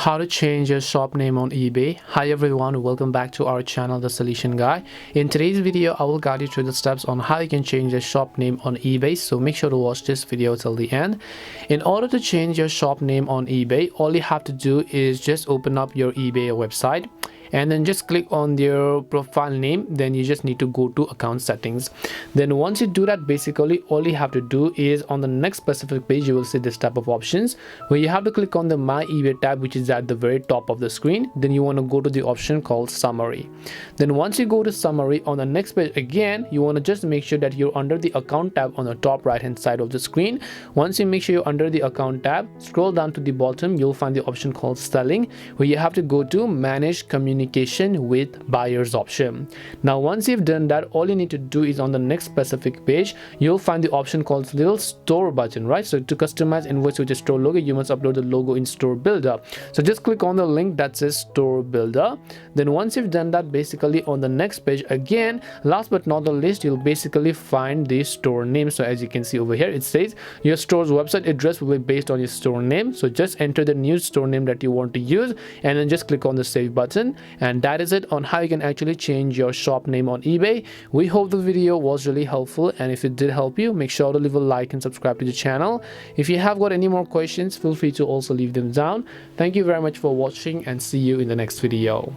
how to change your shop name on eBay. Hi everyone, welcome back to our channel, The Solution Guy. In today's video, I will guide you through the steps on how you can change your shop name on eBay, so make sure to watch this video till the end. In order to change your shop name on eBay, all you have to do is just open up your eBay website and then just click on their profile name. Then you just need to go to account settings. Then once you do that, basically all you have to do is on the next specific page you will see this type of options where you have to click on the My eBay tab, which is at the very top of the screen. Then you want to go to the option called summary. Then once you go to summary, on the next page again you want to just make sure that you're under the account tab on the top right hand side of the screen. Once you make sure you're under the account tab, scroll down to the bottom, you'll find the option called selling, where you have to go to manage communication with buyers option. Now once you've done that, all you need to do is on the next specific page you'll find the option called little store button, right? So to customize invoice with your store logo, you must upload the logo in store builder. So just click on the link that says store builder. Then once you've done that, basically on the next page again, last but not the least, you'll basically find the store name. So as you can see over here, it says your store's website address will be based on your store name. So just enter the new store name that you want to use and then just click on the save button. And that is it on how you can actually change your shop name on eBay. We hope the video was really helpful, and if it did help you, make sure to leave a like and subscribe to the channel. If you have got any more questions, feel free to also leave them down. Thank you very much for watching and see you in the next video.